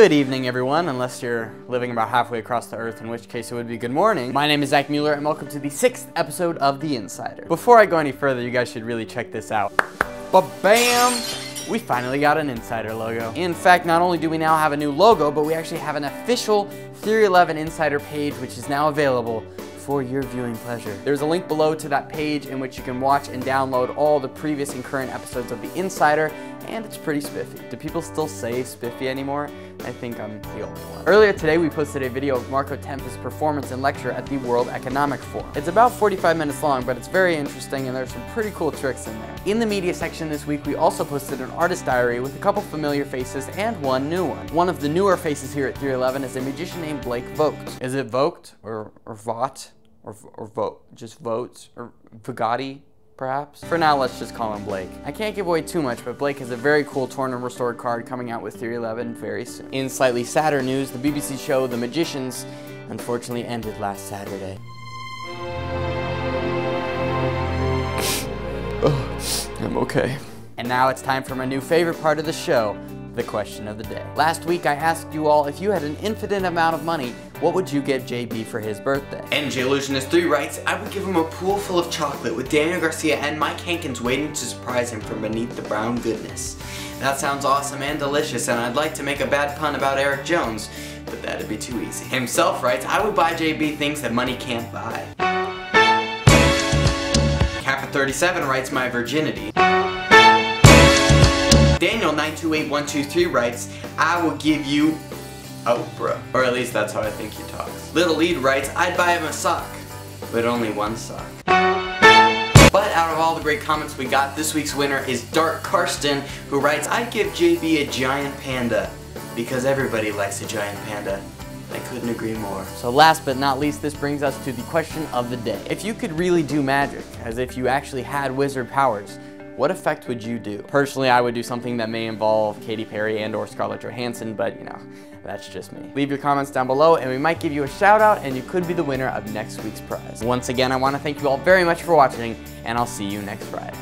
Good evening, everyone, unless you're living about halfway across the earth, in which case it would be good morning. My name is Zach Mueller, and welcome to the 6th episode of The Insider. Before I go any further, you guys should really check this out. Ba-bam! We finally got an Insider logo. In fact, not only do we now have a new logo, but we actually have an official theory11 Insider page, which is now available for your viewing pleasure. There's a link below to that page in which you can watch and download all the previous and current episodes of The Insider, and it's pretty spiffy. Do people still say spiffy anymore? I think I'm the only one. Earlier today, we posted a video of Marco Tempest's performance and lecture at the World Economic Forum. It's about 45 minutes long, but it's very interesting, and there's some pretty cool tricks in there. In the media section this week, we also posted an artist diary with a couple familiar faces and one new one. One of the newer faces here at theory11 is a magician named Blake Vogt. Is it Vogt or Vought or Vote? Just Votes or Bugatti? Perhaps? For now, let's just call him Blake. I can't give away too much, but Blake has a very cool Torn and Restored card coming out with theory11 very soon. In slightly sadder news, the BBC show The Magicians unfortunately ended last Saturday. Oh, I'm okay. And now it's time for my new favorite part of the show, the question of the day. Last week I asked you all, if you had an infinite amount of money, what would you get JB for his birthday? NJ Illusionist 3 writes, I would give him a pool full of chocolate with Daniel Garcia and Mike Hankins waiting to surprise him from beneath the brown goodness. That sounds awesome and delicious, and I'd like to make a bad pun about Eric Jones, but that'd be too easy. Himself writes, I would buy JB things that money can't buy. Kappa37 writes, my virginity. Daniel928123 writes, I will give you Oprah. Or at least that's how I think he talks. Little Lead writes, I'd buy him a sock, but only one sock. But out of all the great comments we got, this week's winner is Dark Karsten, who writes, I'd give JB a giant panda, because everybody likes a giant panda. I couldn't agree more. So last but not least, this brings us to the question of the day. If you could really do magic, as if you actually had wizard powers, what effect would you do? Personally, I would do something that may involve Katy Perry and or Scarlett Johansson, but you know, that's just me. Leave your comments down below and we might give you a shout out and you could be the winner of next week's prize. Once again, I want to thank you all very much for watching and I'll see you next Friday.